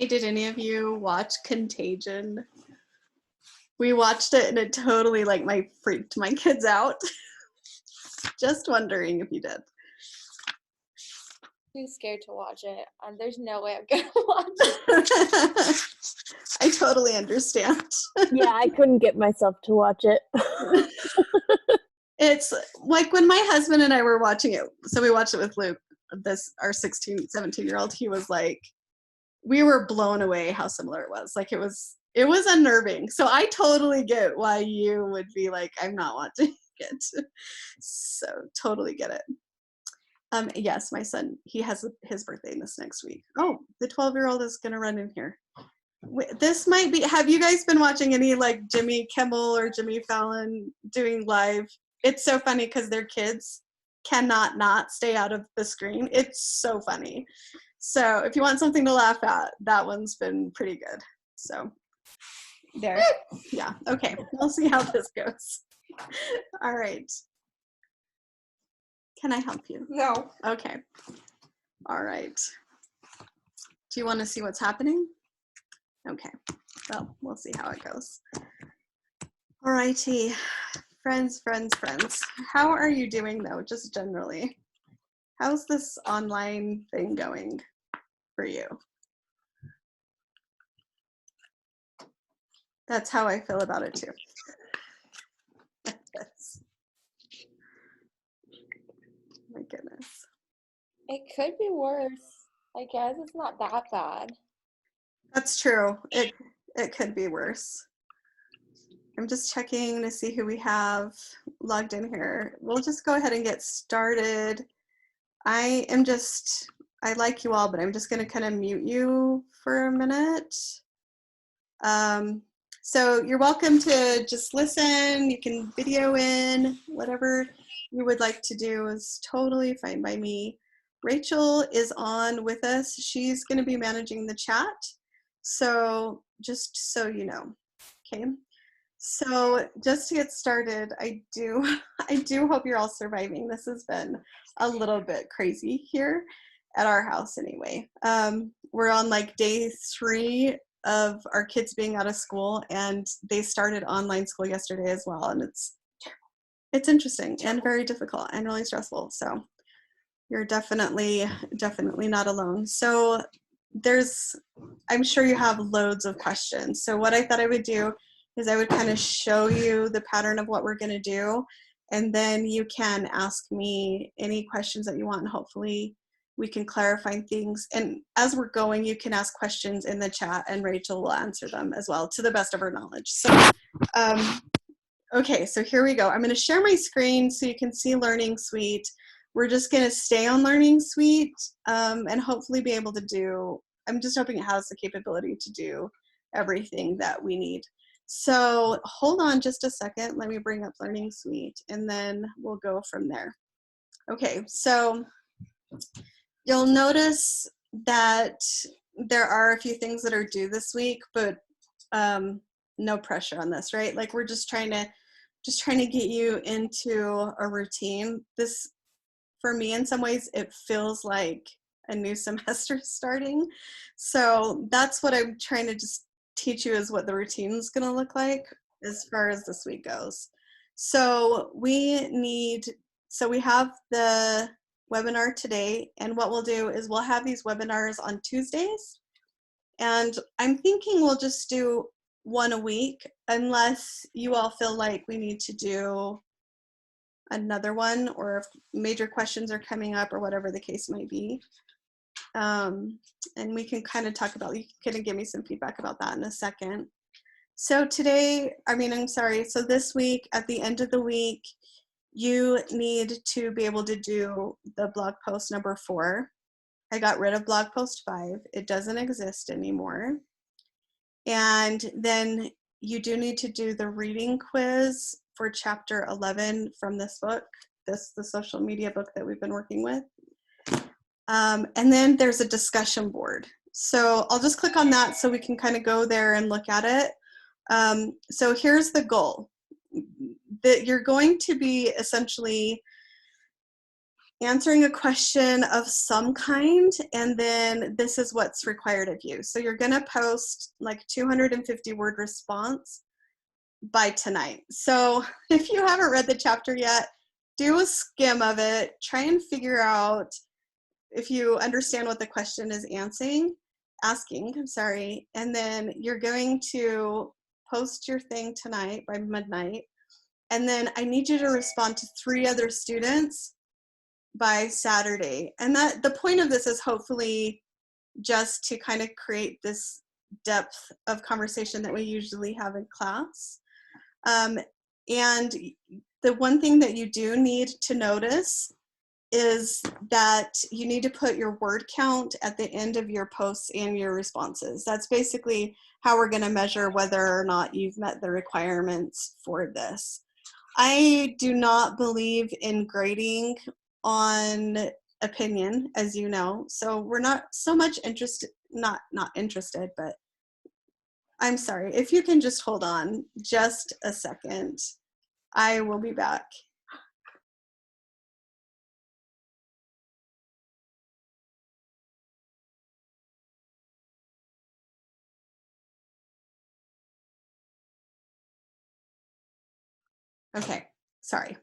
Hey, did any of you watch Contagion? We watched it and it totally freaked my kids out. Just wondering if you did. Too scared to watch it. There's no way I'm gonna watch it. I totally understand. Yeah, I couldn't get myself to watch it. It's like when my husband and I were watching it, so we watched it with Luke, our 16, 17-year-old, he was like, we were blown away how similar it was. Like it was unnerving. So I totally get why you would be like, I'm not watching it. So totally get it. Yes, my son, he has his birthday this next week. Oh, the 12-year-old is going to run in here. This might be, have you guys been watching any like Jimmy Kimmel or Jimmy Fallon doing live? It's so funny because their kids cannot not stay out of the screen. It's so funny. So if you want something to laugh at, that one's been pretty good. So there. Yeah. Okay. We'll see how this goes. All right. Can I help you? No. Okay. All right. Do you want to see what's happening? Okay. Well, we'll see how it goes. All righty. Friends. How are you doing though, just generally? How's this online thing going for you? That's how I feel about it too. Yes. My goodness. It could be worse. I guess it's not that bad. That's true. It could be worse. I'm just checking to see who we have logged in here. We'll just go ahead and get started. I like you all, but I'm just going to kind of mute you for a minute. So you're welcome to just listen. You can video in, whatever you would like to do is totally fine by me. Rachel is on with us. She's going to be managing the chat. So just so you know, okay? So just to get started, I do hope you're all surviving. This has been a little bit crazy here at our house anyway. We're on like day 3 of our kids being out of school, and they started online school yesterday as well. And it's interesting and very difficult and really stressful. So you're definitely not alone. So I'm sure you have loads of questions. So what I thought I would do is I would kind of show you the pattern of what we're going to do, and then you can ask me any questions that you want, and hopefully we can clarify things. And as we're going, you can ask questions in the chat and Rachel will answer them as well to the best of her knowledge. So, okay, so here we go. I'm going to share my screen so you can see Learning Suite. We're just going to stay on Learning Suite and hopefully be able to do, I'm just hoping it has the capability to do everything that we need. So hold on just a second. Let me bring up Learning Suite and then we'll go from there. Okay, so you'll notice that there are a few things that are due this week, but no pressure on this, right? Like we're just trying to get you into a routine. This, for me, in some ways, it feels like a new semester starting. So that's what I'm trying to just teach you, is what the routine is going to look like as far as this week goes. So we have the webinar today, and what we'll do is we'll have these webinars on Tuesdays, and I'm thinking we'll just do one a week unless you all feel like we need to do another one, or if major questions are coming up or whatever the case might be. And we can kind of talk about, you can kind of give me some feedback about that in a second. So so this week, at the end of the week, you need to be able to do the blog post number 4. I got rid of blog post 5. It doesn't exist anymore. And then you do need to do the reading quiz for chapter 11 from this book, the social media book that we've been working with. And then there's a discussion board. So I'll just click on that so we can kind of go there and look at it. So here's the goal. That you're going to be essentially answering a question of some kind, and then this is what's required of you. So you're going to post like 250 word response by tonight. So if you haven't read the chapter yet, do a skim of it, try and figure out if you understand what the question is asking, and then you're going to post your thing tonight by midnight, and then I need you to respond to 3 other students by Saturday. And that the point of this is hopefully just to kind of create this depth of conversation that we usually have in class. And the one thing that you do need to notice is that you need to put your word count at the end of your posts and your responses. That's basically how we're going to measure whether or not you've met the requirements for this. I do not believe in grading on opinion, as you know, so we're not so much interested, not interested, but I'm sorry, if you can just hold on just a second, I will be back. Okay, sorry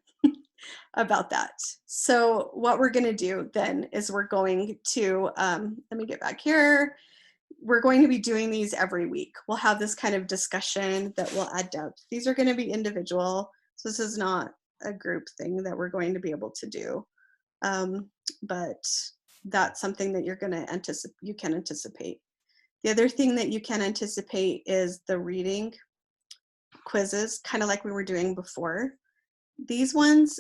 about that. So what we're going to do then is we're going to, let me get back here. We're going to be doing these every week. We'll have this kind of discussion that will add depth. These are going to be individual, so this is not a group thing that we're going to be able to do. But that's something that you're going to you can anticipate. The other thing that you can anticipate is the reading quizzes, kind of like we were doing before. These ones,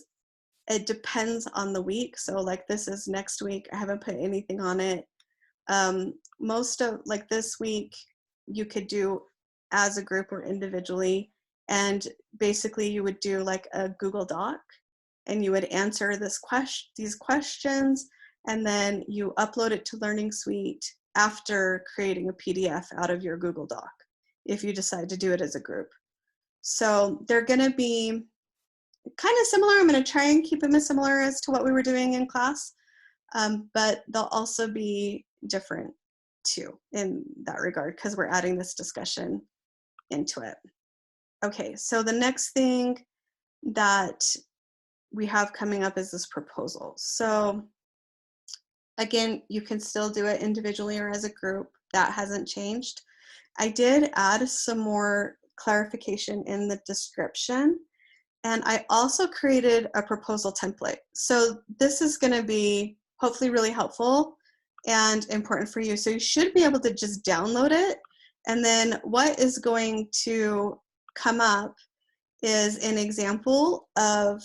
it depends on the week. So like this is next week. I haven't put anything on it. Most of like this week, you could do as a group or individually. And basically you would do like a Google Doc and you would answer these questions, and then you upload it to Learning Suite after creating a PDF out of your Google Doc, if you decide to do it as a group. So they're going to be kind of similar. I'm going to try and keep them as similar as to what we were doing in class, but they'll also be different too in that regard because we're adding this discussion into it. Okay, so the next thing that we have coming up is this proposal. So again, you can still do it individually or as a group. That hasn't changed. I did add some more clarification in the description, and I also created a proposal template. So this is going to be hopefully really helpful and important for you. So you should be able to just download it, and then what is going to come up is an example of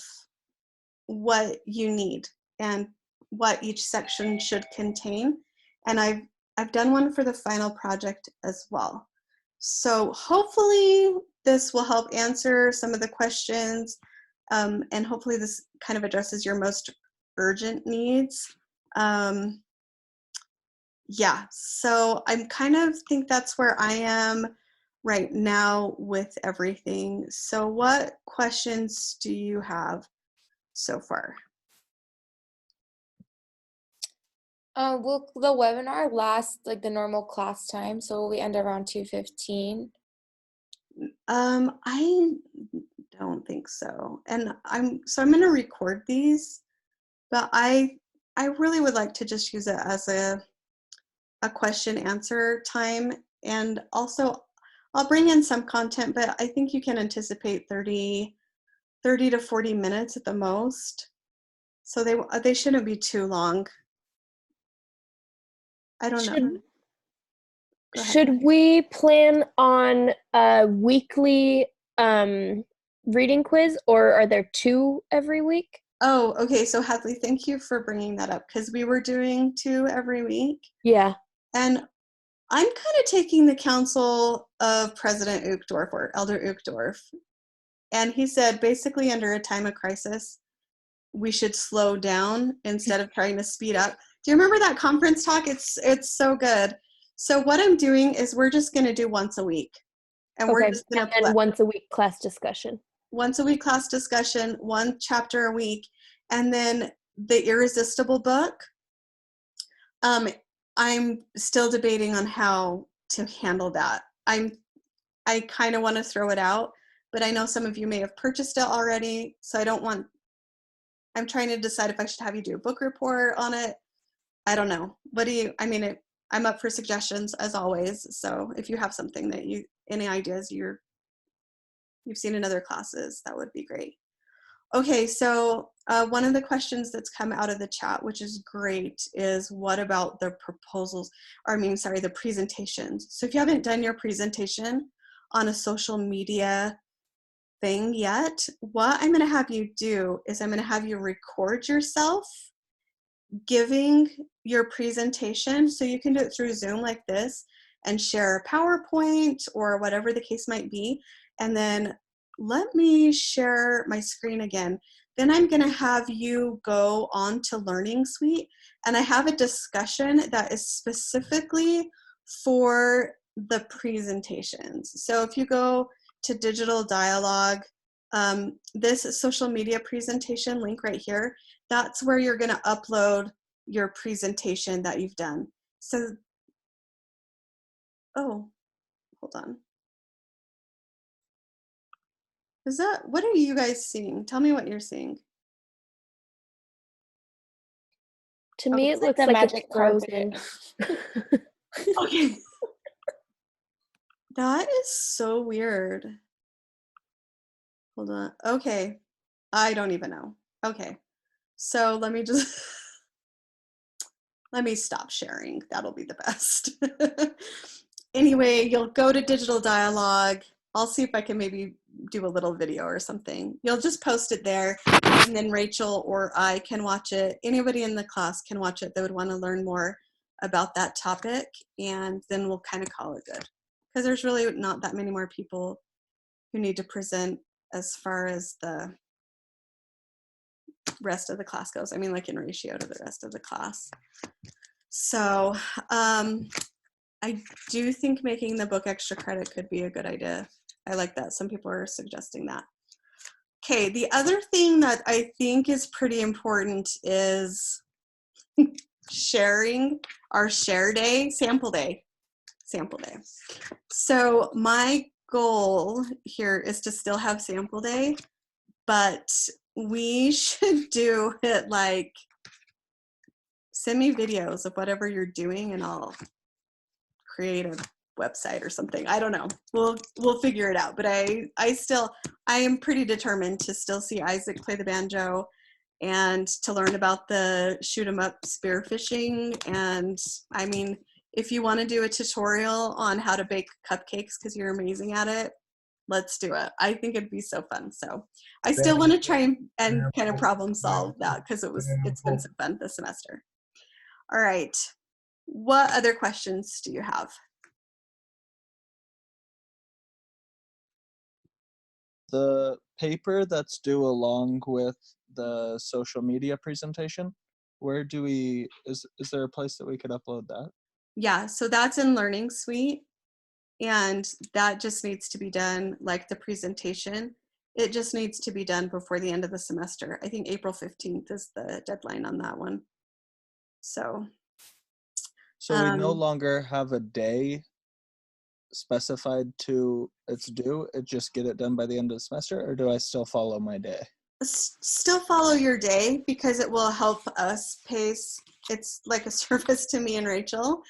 what you need and what each section should contain. And I've done one for the final project as well. So hopefully this will help answer some of the questions, and hopefully this kind of addresses your most urgent needs. Yeah, so I'm kind of think that's where I am right now with everything. So what questions do you have so far? Will the webinar last like the normal class time? So will we end around 2:15? I don't think so. And I'm going to record these, but I really would like to just use it as a question answer time. And also I'll bring in some content, but I think you can anticipate 30 to 40 minutes at the most. So they shouldn't be too long. I don't know. Should we plan on a weekly reading quiz, or are there 2 every week? Oh, okay. So Hadley, thank you for bringing that up, because we were doing 2 every week. Yeah. And I'm kind of taking the counsel of President Uchtdorf, or Elder Uchtdorf. And he said, basically under a time of crisis, we should slow down instead of trying to speed up. Do you remember that conference talk? It's so good. So what I'm doing is we're just going to do once a week. And we're just going to and once a week class discussion. Once a week class discussion, 1 chapter a week. And then the Irresistible book. I'm still debating on how to handle that. I kind of want to throw it out, but I know some of you may have purchased it already, so I'm trying to decide if I should have you do a book report on it. I don't know. I'm up for suggestions as always. So if you have something that any ideas you've seen in other classes, that would be great. Okay, so one of the questions that's come out of the chat, which is great, is what about the the presentations? So if you haven't done your presentation on a social media thing yet, what I'm gonna have you do is I'm gonna have you record yourself giving your presentation. So you can do it through Zoom like this and share a PowerPoint or whatever the case might be. And then let me share my screen again. Then I'm gonna have you go on to Learning Suite, and I have a discussion that is specifically for the presentations. So if you go to Digital Dialogue, this social media presentation link right here, that's where you're gonna upload your presentation that you've done. So, oh, hold on. What are you guys seeing? Tell me what you're seeing. To me, it looks the like it's magic frozen. Okay. That is so weird. Hold on. Okay. I don't even know. Okay. So let me stop sharing. That'll be the best. Anyway, you'll go to Digital Dialogue. I'll see if I can maybe do a little video or something. You'll just post it there, and then Rachel or I can watch it. Anybody in the class can watch it that would want to learn more about that topic, and then we'll kind of call it good. Because there's really not that many more people who need to present as far as the rest of the class goes. I mean, like in ratio to the rest of the class. So I do think making the book extra credit could be a good idea. I like that. Some people are suggesting that. Okay, the other thing that I think is pretty important is sharing our share day, sample day. So my goal here is to still have sample day, but we should do it like, send me videos of whatever you're doing and I'll create a website or something. I don't know. We'll figure it out. But I am pretty determined to still see Isaac play the banjo and to learn about the shoot 'em up spearfishing. And I mean, if you want to do a tutorial on how to bake cupcakes because you're amazing at it, let's do it. I think it'd be so fun. So I still want to try and kind of problem solve that because it's been so fun this semester. All right. What other questions do you have? The paper that's due along with the social media presentation, where do we, is there a place that we could upload that? Yeah, so that's in Learning Suite, and that just needs to be done like the presentation. It just needs to be done before the end of the semester. I think April 15th is the deadline on that one. So we no longer have a day specified to its due, it just get it done by the end of the semester, or do I still follow my day? Still follow your day because it will help us pace. It's like a service to me and Rachel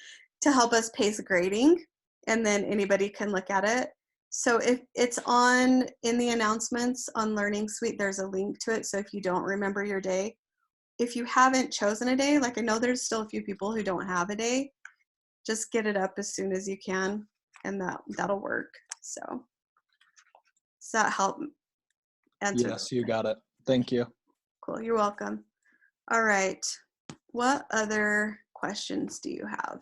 to help us pace grading, and then anybody can look at it. So if it's in the announcements on Learning Suite, there's a link to it. So if you don't remember your day, if you haven't chosen a day, like I know there's still a few people who don't have a day, just get it up as soon as you can, and that'll work. So does that help answer? Yes, you got it. Thank you. Cool, you're welcome. All right, what other questions do you have?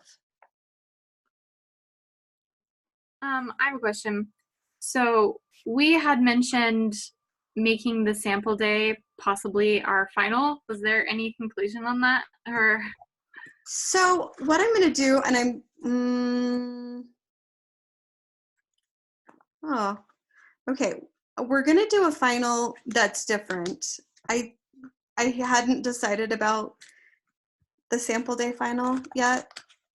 I have a question. So we had mentioned making the sample day possibly our final. Was there any conclusion on that, or? So what I'm going to do, and okay, we're going to do a final that's different. I hadn't decided about the sample day final yet.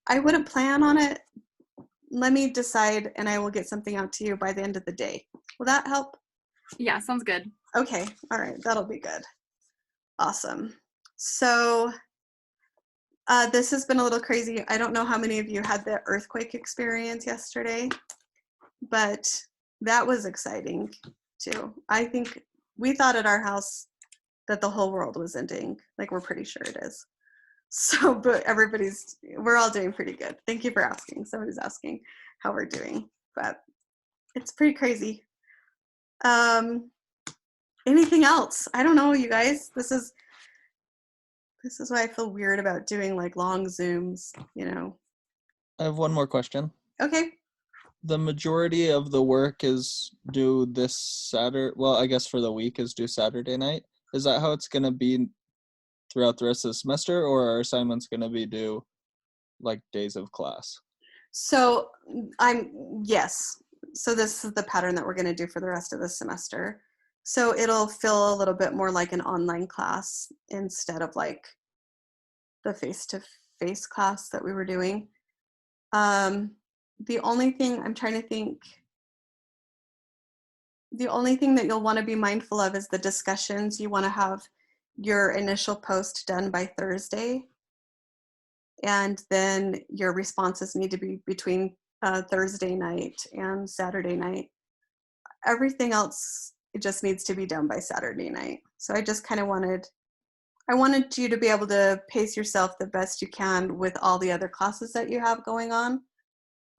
I wouldn't plan on it. Let me decide and I will get something out to you by the end of the day. Will that help? Yeah, sounds good. Okay, all right, that'll be good. Awesome. So this has been a little crazy. I don't know how many of you had the earthquake experience yesterday, but that was exciting too. I think we thought at our house that the whole world was ending. Like, we're pretty sure it is. So, but we're all doing pretty good. Thank you for asking. Somebody's asking how we're doing, but it's pretty crazy. Anything else? I don't know, you guys. This is why I feel weird about doing like long Zooms, you know. I have one more question. Okay. The majority of the work is due this Saturday. Well, I guess for the week is due Saturday night. Is that how it's going to be throughout the rest of the semester, or are assignments going to be due like days of class? So yes. So this is the pattern that we're going to do for the rest of the semester. So it'll feel a little bit more like an online class instead of like the face-to-face class that we were doing. The only thing I'm trying to think, the only thing that you'll want to be mindful of is the discussions. You want to have your initial post done by Thursday, and then your responses need to be between Thursday night and Saturday night. Everything else, it just needs to be done by Saturday night. So I just kind of wanted you to be able to pace yourself the best you can with all the other classes that you have going on.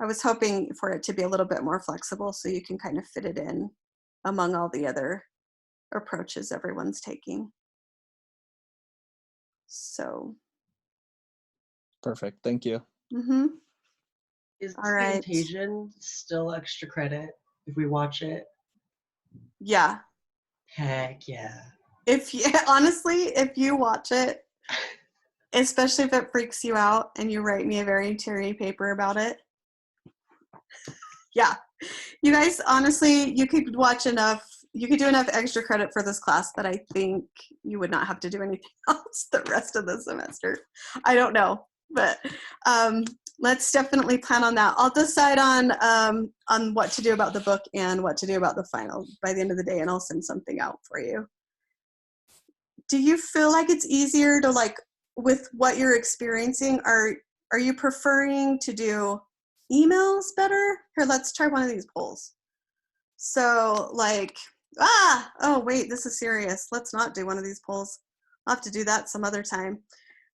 I was hoping for it to be a little bit more flexible so you can kind of fit it in among all the other approaches everyone's taking. So. Perfect. Thank you. Mm-hmm. Is All right. Contagion still extra credit if we watch it? Yeah. Heck yeah. Honestly, if you watch it, especially if it freaks you out and you write me a very teary paper about it. Yeah. You guys, honestly, you could do enough extra credit for this class that I think you would not have to do anything else the rest of the semester. I don't know, but let's definitely plan on that. I'll decide on what to do about the book and what to do about the final by the end of the day, and I'll send something out for you. Do you feel like it's easier to, like, with what you're experiencing, are you preferring to do emails better? Here, let's try one of these polls. So, like, oh wait, this is serious. Let's not do one of these polls. I'll have to do that some other time.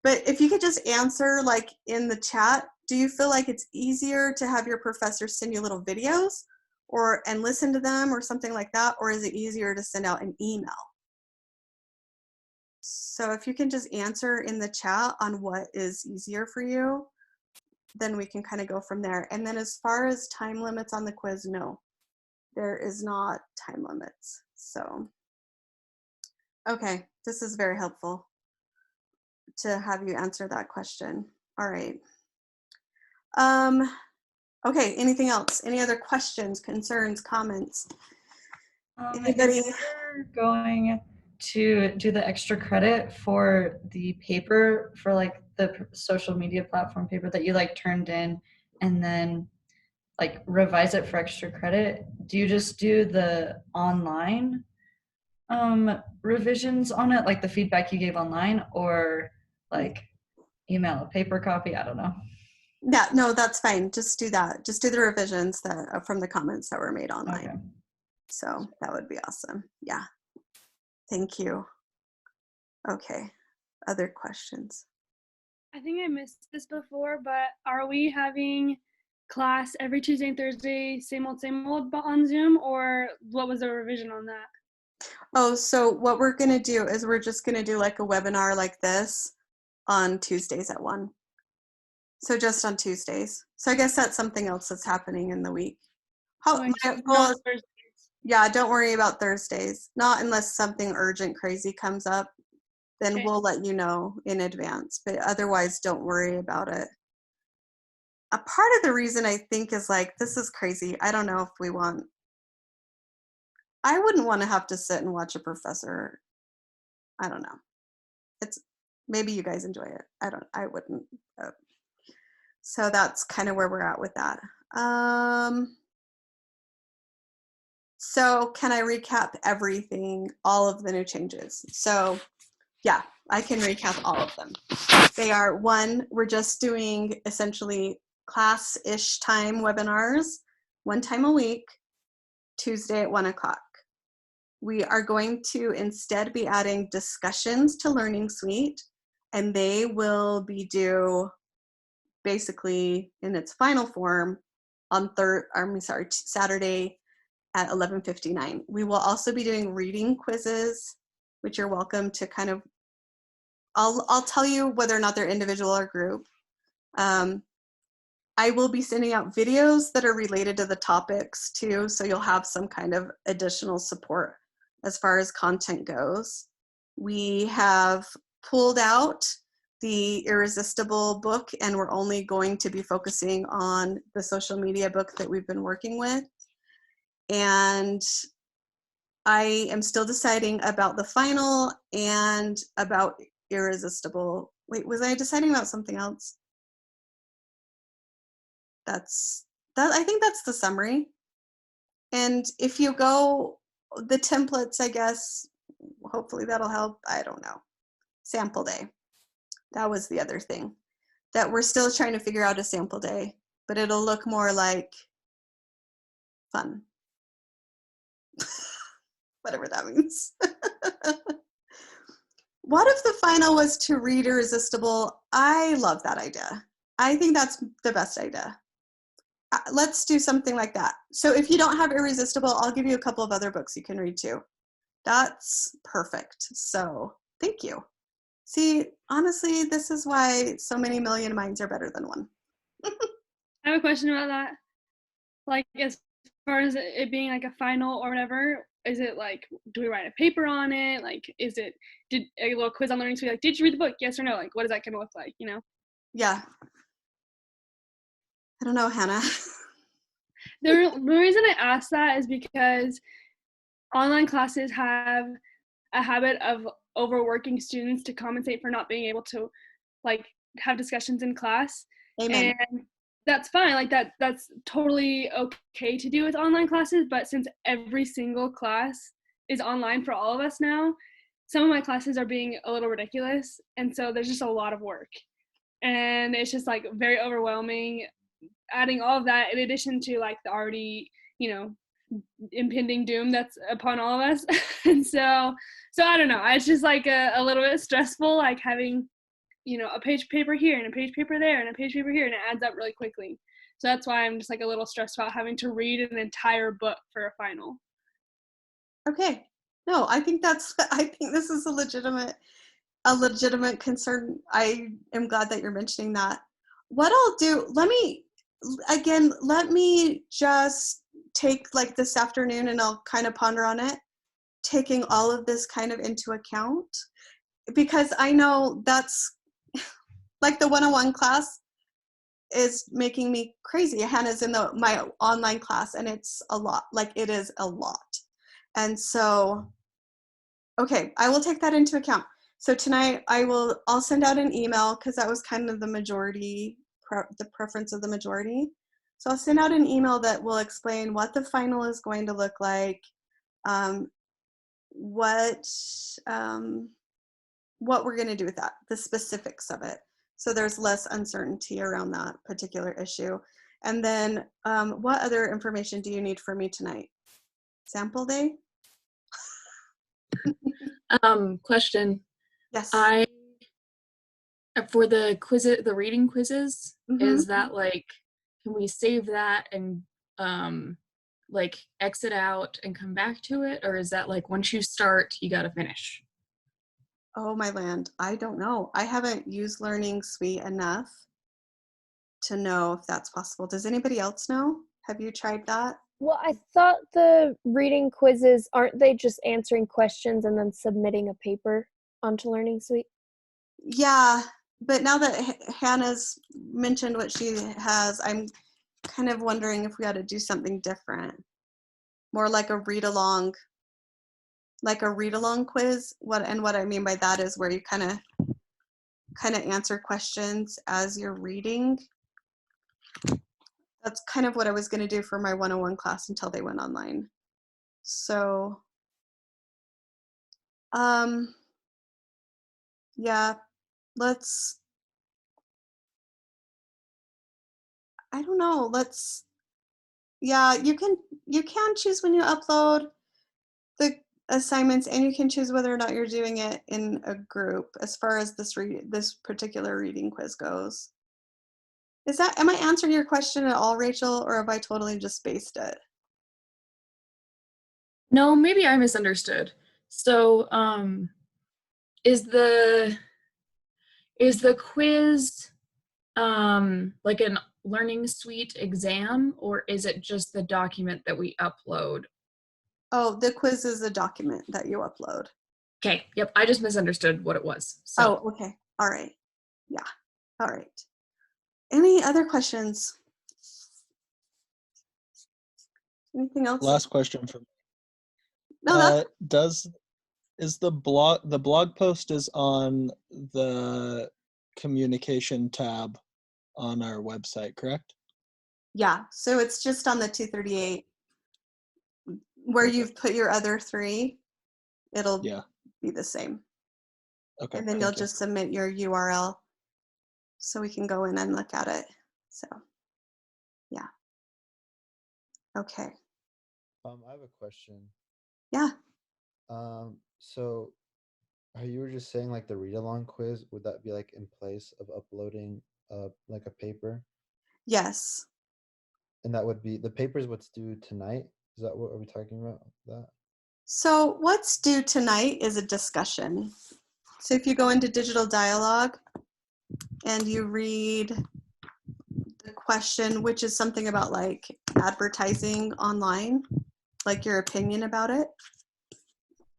But if you could just answer, like, in the chat, do you feel like it's easier to have your professor send you little videos and listen to them or something like that? Or is it easier to send out an email? So if you can just answer in the chat on what is easier for you, then we can kind of go from there. And then as far as time limits on the quiz, no, there is not time limits. So, okay, this is very helpful to have you answer that question. All right. Okay, anything else? Any other questions, concerns, comments? Anybody? If you're going to do the extra credit for the paper, for like the social media platform paper that you like turned in and then like revise it for extra credit, do you just do the online revisions on it, like the feedback you gave online, or like email a paper copy? I don't know. Yeah, no, that's fine. Just do that. Just do the revisions that from the comments that were made online. Okay. So that would be awesome. Yeah. Thank you. Okay. Other questions? I think I missed this before, but are we having class every Tuesday and Thursday, same old, but on Zoom, or what was the revision on that? Oh, so what we're going to do is we're just going to do like a webinar like this on Tuesdays at 1. So just on Tuesdays. So I guess that's something else that's happening in the week. Yeah, don't worry about Thursdays. Not unless something urgent crazy comes up. Then Okay. We'll let you know in advance. But otherwise, don't worry about it. A part of the reason I think is like, this is crazy. I don't know if I wouldn't want to have to sit and watch a professor. I don't know. it's maybe you guys enjoy it. I wouldn't. So that's kind of where we're at with that. So can I recap everything, all of the new changes? So yeah, I can recap all of them. They are, one, we're just doing essentially class-ish time webinars, 1 time a week, Tuesday at 1 o'clock. We are going to instead be adding discussions to Learning Suite, and they will be due basically in its final form on Saturday at 11:59. We will also be doing reading quizzes, which you're welcome to kind of, I'll tell you whether or not they're individual or group. I will be sending out videos that are related to the topics too, so you'll have some kind of additional support as far as content goes. We have pulled out the Irresistible book, and we're only going to be focusing on the social media book that we've been working with. And I am still deciding about the final and about Irresistible. Wait, was I deciding about something else? I think that's the summary. And if you go, the templates, I guess, hopefully that'll help. I don't know. Sample day. That was the other thing. That we're still trying to figure out a sample day, but it'll look more like fun. Whatever that means. What if the final was to read Irresistible? I love that idea. I think that's the best idea. Let's do something like that. So if you don't have Irresistible, I'll give you a couple of other books you can read too. That's perfect. So thank you. See, honestly, this is why so many million minds are better than one. I have a question about that. Like, as far as it being like a final or whatever, is it like, do we write a paper on it? Like, is it, did a little quiz on Learning Suite, like, did you read the book? Yes or no? Like, what is that going to look like, you know? Yeah. I don't know, Hannah. The reason I ask that is because online classes have a habit of overworking students to compensate for not being able to, like, have discussions in class. Amen. And that's fine. Like, that's totally okay to do with online classes. But since every single class is online for all of us now, some of my classes are being a little ridiculous. And so there's just a lot of work. And it's just, like, very overwhelming. Adding all of that in addition to, like, the already, you know, impending doom that's upon all of us. And so I don't know. It's just, like, a little bit stressful, like, having, you know, a page paper here and a page paper there and a page paper here, and it adds up really quickly. So that's why I'm just, like, a little stressed about having to read an entire book for a final. Okay. No, I think this is a legitimate concern. I am glad that you're mentioning that. What I'll do, let me just take, like, this afternoon, and I'll kind of ponder on it, taking all of this kind of into account, because I know that's like the 101 class is making me crazy. Hannah's in my online class, and it's a lot. Like, it is a lot. And so, okay, I will take that into account. So tonight I'll send out an email, because that was kind of the majority, the preference of the majority. So I'll send out an email that will explain what the final is going to look like, what we're going to do with that, the specifics of it. So there's less uncertainty around that particular issue. And then what other information do you need from me tonight? Sample day? Question. Yes. For the reading quizzes, Mm-hmm. is that, like, can we save that and like exit out and come back to it, or is that, like, once you start you got to finish? Oh my land, I don't know. I haven't used Learning Suite enough to know if that's possible. Does anybody else know? Have you tried that? Well, I thought the reading quizzes, aren't they just answering questions and then submitting a paper onto Learning Suite? Yeah, but now that Hannah's mentioned what she has, I'm kind of wondering if we ought to do something different. More like a read-along quiz. What I mean by that is where you kind of kind of answer questions as you're reading. That's kind of what I was going to do for my 101 class until they went online. So, yeah, I don't know, yeah, you can choose when you upload the assignments, and you can choose whether or not you're doing it in a group as far as this particular reading quiz goes. Am I answering your question at all, Rachel, or have I totally just spaced it? No, maybe I misunderstood. So, is the quiz like an learning suite exam, or is it just the document that we upload? Oh, the quiz is a document that you upload. Okay, yep, I just misunderstood what it was. So. Oh, okay. All right. Yeah. All right. Any other questions? Anything else? Last question for me. No, that's Is the blog post is on the communication tab on our website, correct? yeah. So it's just on the 238 where Perfect. you've put your other 3. It'll Yeah. be the same. Okay. And then you'll just submit your URL so we can go in and look at it. So, yeah. Okay. I have a question. Yeah. So you were just saying like the read along quiz, would that be like in place of uploading like a paper? Yes. And that would be the paper's what's due tonight? Is that what are we talking about? That? So what's due tonight is a discussion. So if you go into digital dialogue and you read the question, which is something about like advertising online, like your opinion about it,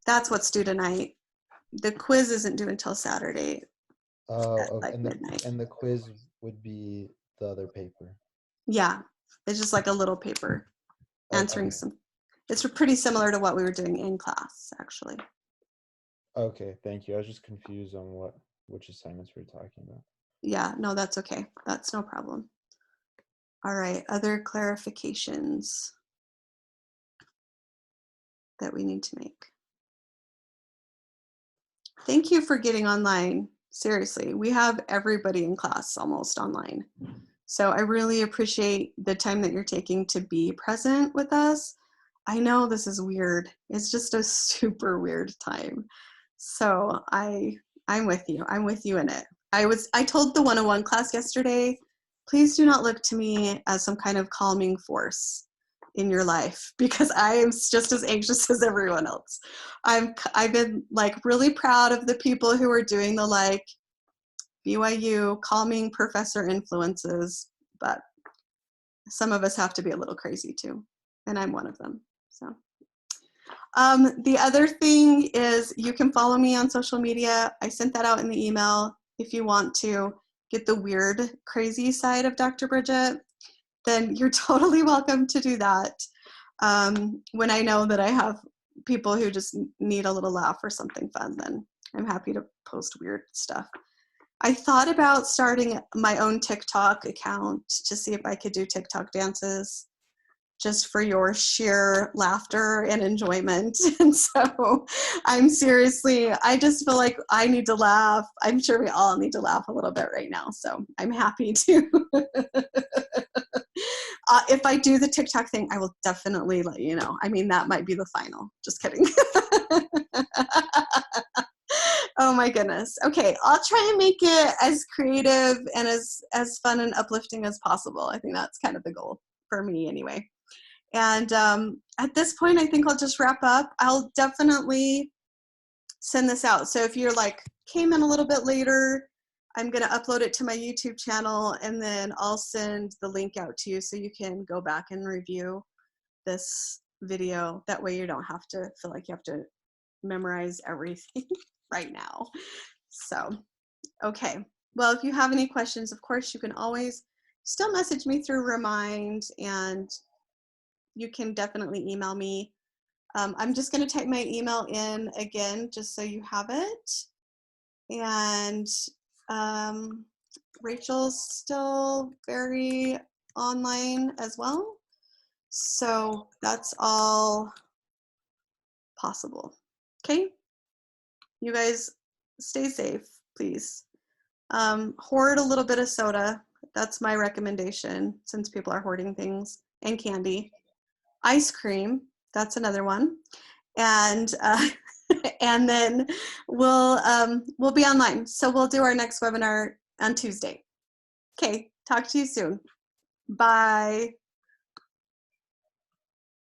that's what's due tonight. The quiz isn't due until Saturday. Oh, at okay. like midnight. And the quiz would be the other paper. Yeah, it's just like a little paper answering some. It's pretty similar to what we were doing in class, actually. Okay, thank you. I was just confused on which assignments we were talking about. Yeah, no, that's okay. That's no problem. All right, other clarifications that we need to make. Thank you for getting online. Seriously, we have everybody in class almost online. So I really appreciate the time that you're taking to be present with us. I know this is weird. It's just a super weird time. So I'm with you. I'm with you in it. I told the 101 class yesterday, please do not look to me as some kind of calming force in your life, because I am just as anxious as everyone else. I've been like really proud of the people who are doing the like BYU calming professor influences, but some of us have to be a little crazy too, and I'm one of them. So the other thing is you can follow me on social media. I sent that out in the email. If you want to get the weird, crazy side of Dr. Bridget, then you're totally welcome to do that. When I know that I have people who just need a little laugh or something fun, then I'm happy to post weird stuff. I thought about starting my own TikTok account to see if I could do TikTok dances just for your sheer laughter and enjoyment. And so I just feel like I need to laugh. I'm sure we all need to laugh a little bit right now. So I'm happy to. If I do the TikTok thing, I will definitely let you know. I mean, that might be the final. Just kidding. Oh my goodness. Okay, I'll try and make it as creative and as fun and uplifting as possible. I think that's kind of the goal for me anyway. And at this point, I think I'll just wrap up. I'll definitely send this out. So if you're like, came in a little bit later, I'm going to upload it to my YouTube channel, and then I'll send the link out to you so you can go back and review this video. That way you don't have to feel like you have to memorize everything right now. So, okay. Well, if you have any questions, of course, you can always still message me through Remind, and you can definitely email me. I'm just going to type my email in again just so you have it. And Rachel's still very online as well. So that's all possible. Okay? You guys stay safe, please. Hoard a little bit of soda. That's my recommendation since people are hoarding things, and candy. Ice cream, that's another one. And and then we'll be online. So we'll do our next webinar on Tuesday. Okay, talk to you soon. Bye.